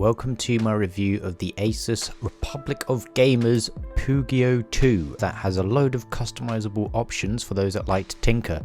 Welcome to my review of the ASUS Republic of Gamers Pugio 2 that has a load of customizable options for those that like to tinker,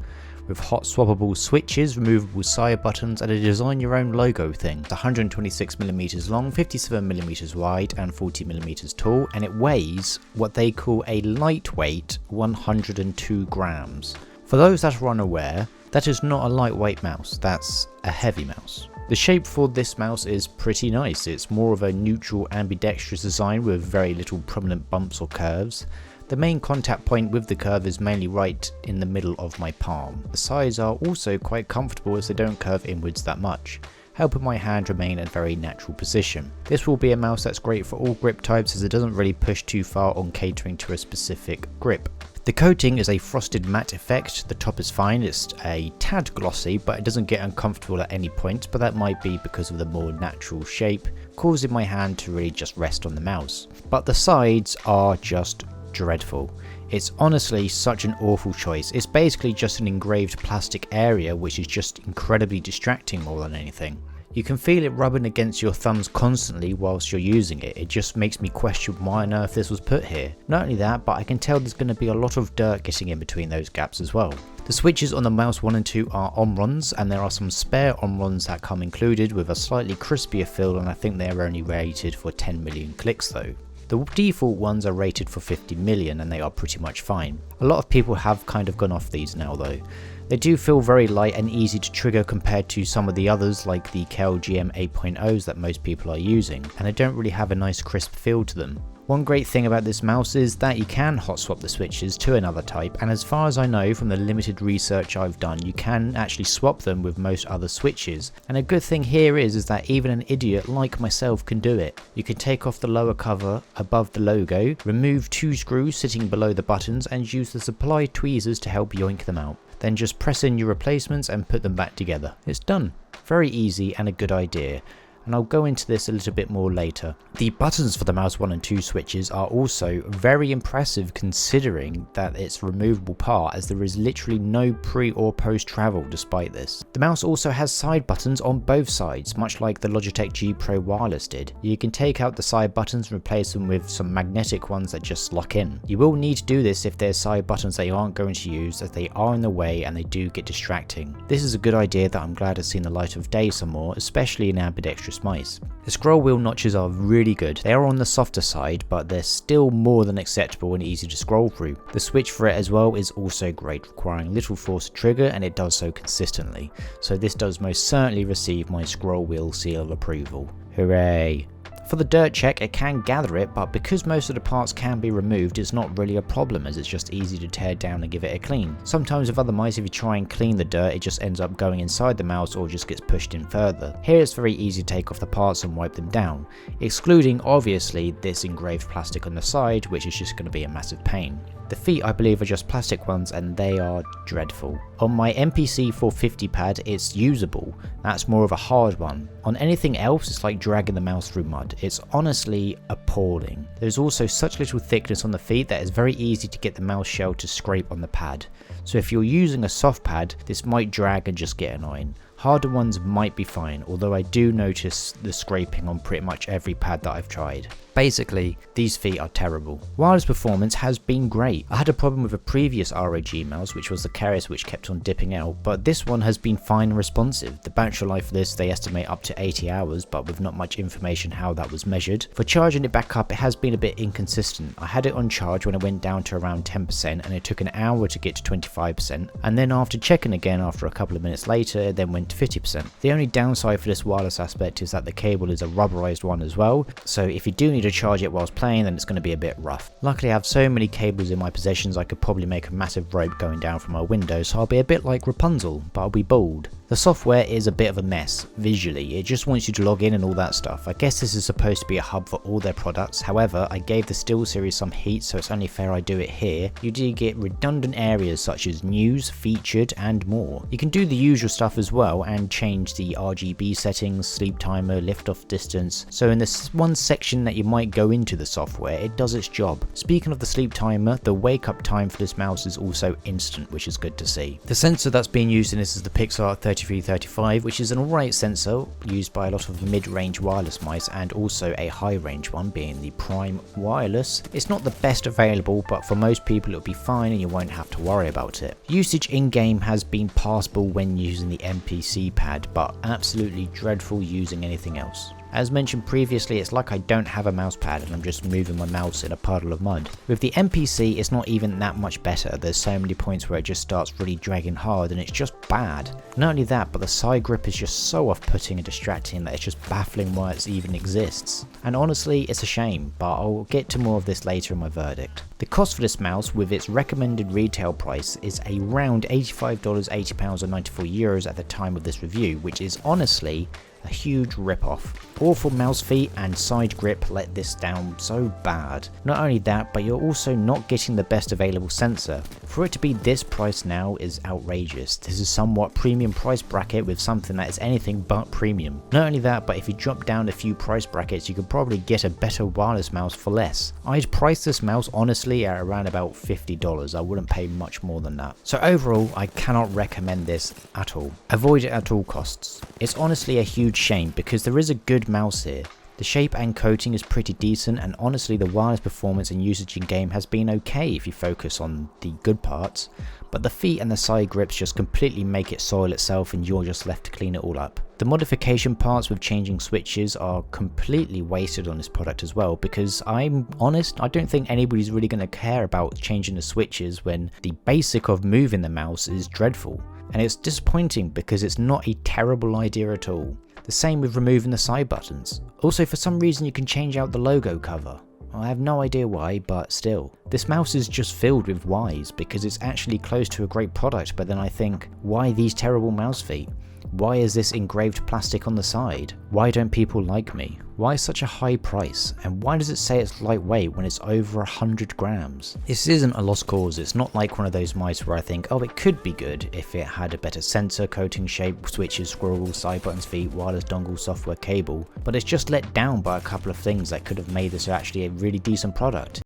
with hot swappable switches, removable side buttons and a design your own logo thing. It's 126mm long, 57mm wide and 40mm tall, and it weighs what they call a lightweight 102 grams. For those that are unaware, that is not a lightweight mouse, that's a heavy mouse. The shape for this mouse is pretty nice. It's more of a neutral ambidextrous design with very little prominent bumps or curves. The main contact point with the curve is mainly right in the middle of my palm. The sides are also quite comfortable as they don't curve inwards that much, helping my hand remain in a very natural position. This will be a mouse that's great for all grip types as it doesn't really push too far on catering to a specific grip. The coating is a frosted matte effect. The top is fine, it's a tad glossy, but it doesn't get uncomfortable at any point, but that might be because of the more natural shape, causing my hand to really just rest on the mouse. But the sides are just dreadful. It's honestly such an awful choice. It's basically just an engraved plastic area which is just incredibly distracting more than anything. You can feel it rubbing against your thumbs constantly whilst you're using it. It just makes me question why on earth this was put here. Not only that, but I can tell there's going to be a lot of dirt getting in between those gaps as well. The switches on the mouse 1 and 2 are Omrons, and there are some spare Omrons that come included with a slightly crispier feel, and I think they're only rated for 10 million clicks though. The default ones are rated for 50 million and they are pretty much fine. A lot of people have kind of gone off these now though. They do feel very light and easy to trigger compared to some of the others like the KLGM 8.0s that most people are using, and they don't really have a nice crisp feel to them. One great thing about this mouse is that you can hot swap the switches to another type, and as far as I know from the limited research I've done, you can actually swap them with most other switches. And a good thing here is that even an idiot like myself can do it. You can take off the lower cover above the logo, remove 2 screws sitting below the buttons and use the supply tweezers to help yoink them out. Then just press in your replacements and put them back together. It's done. Very easy and a good idea. And I'll go into this a little bit more later. The buttons for the mouse 1 and 2 switches are also very impressive considering that it's a removable part, as there is literally no pre or post travel despite this. The mouse also has side buttons on both sides, much like the Logitech G Pro Wireless did. You can take out the side buttons and replace them with some magnetic ones that just lock in. You will need to do this if there's side buttons that you aren't going to use, as they are in the way and they do get distracting. This is a good idea that I'm glad has seen the light of day some more, especially in ambidextrous mice. The scroll wheel notches are really good. They are on the softer side, but they're still more than acceptable and easy to scroll through. The switch for it as well is also great, requiring little force to trigger, and it does so consistently. So this does most certainly receive my scroll wheel seal of approval. Hooray! For the dirt check, it can gather it, but because most of the parts can be removed, it's not really a problem as it's just easy to tear down and give it a clean. Sometimes with other mice, if you try and clean the dirt, it just ends up going inside the mouse or just gets pushed in further. Here it's very easy to take off the parts and wipe them down, excluding obviously this engraved plastic on the side, which is just going to be a massive pain. The feet I believe are just plastic ones and they are dreadful. On my MPC 450 pad it's usable, that's more of a hard one. On anything else it's like dragging the mouse through mud. It's honestly appalling. There's also such little thickness on the feet that it's very easy to get the mouse shell to scrape on the pad. So if you're using a soft pad, this might drag and just get annoying. Harder ones might be fine, although I do notice the scraping on pretty much every pad that I've tried. Basically, these feet are terrible. Wireless performance has been great. I had a problem with a previous ROG mouse, which was the carrier switch kept on dipping out, but this one has been fine and responsive. The battery life for this they estimate up to 80 hours, but with not much information how that was measured. For charging it back up, it has been a bit inconsistent. I had it on charge when it went down to around 10%, and it took an hour to get to 25%, and then after checking again after a couple of minutes later, it then went to 50%. The only downside for this wireless aspect is that the cable is a rubberized one as well, so if you do need to charge it whilst playing, then it's going to be a bit rough. Luckily I have so many cables in my possessions I could probably make a massive rope going down from my window, so I'll be a bit like Rapunzel, but I'll be bald. The software is a bit of a mess visually, it just wants you to log in and all that stuff. I guess this is supposed to be a hub for all their products, however I gave the SteelSeries some heat so it's only fair I do it here. You do get redundant areas such as news, featured and more. You can do the usual stuff as well and change the RGB settings, sleep timer, lift off distance, so in this one section that you might go into the software, it does its job. Speaking of the sleep timer, the wake up time for this mouse is also instant, which is good to see. The sensor that's being used in this is the Pixar 3335, which is an alright sensor used by a lot of mid-range wireless mice and also a high-range one being the Prime Wireless. It's not the best available, but for most people it'll be fine and you won't have to worry about it. Usage in-game has been passable when using the NPC pad, but absolutely dreadful using anything else. As mentioned previously, it's like I don't have a mouse pad and I'm just moving my mouse in a puddle of mud. With the NPC, it's not even that much better. There's so many points where it just starts really dragging hard and it's just bad. Not only that, but the side grip is just so off-putting and distracting that it's just baffling why it even exists. And honestly, it's a shame, but I'll get to more of this later in my verdict. The cost for this mouse, with its recommended retail price, is around $85, £80 or €94 at the time of this review, which is honestly a huge rip-off. Awful mouse feet and side grip let this down so bad. Not only that, but you're also not getting the best available sensor. For it to be this price now is outrageous. This is somewhat premium price bracket with something that is anything but premium. Not only that, but if you drop down a few price brackets, you could probably get a better wireless mouse for less. I'd price this mouse honestly at around about $50. I wouldn't pay much more than that. So overall, I cannot recommend this at all. Avoid it at all costs. It's honestly a huge shame because there is a good mouse here. The shape and coating is pretty decent, and honestly the wireless performance and usage in game has been okay if you focus on the good parts, but the feet and the side grips just completely make it soil itself and you're just left to clean it all up. The modification parts with changing switches are completely wasted on this product as well, because I'm honest, I don't think anybody's really going to care about changing the switches when the basic of moving the mouse is dreadful. And it's disappointing because it's not a terrible idea at all. The same with removing the side buttons. Also, for some reason you can change out the logo cover. I have no idea why, but still. This mouse is just filled with whys because it's actually close to a great product, but then I think, why these terrible mouse feet? Why is this engraved plastic on the side? Why don't people like me? Why such a high price? And why does it say it's lightweight when it's over 100 grams? This isn't a lost cause. It's not like one of those mice where I think, oh, it could be good if it had a better sensor, coating, shape, switches, scroll, side buttons, feet, wireless dongle, software, cable. But it's just let down by a couple of things that could have made this actually a really decent product.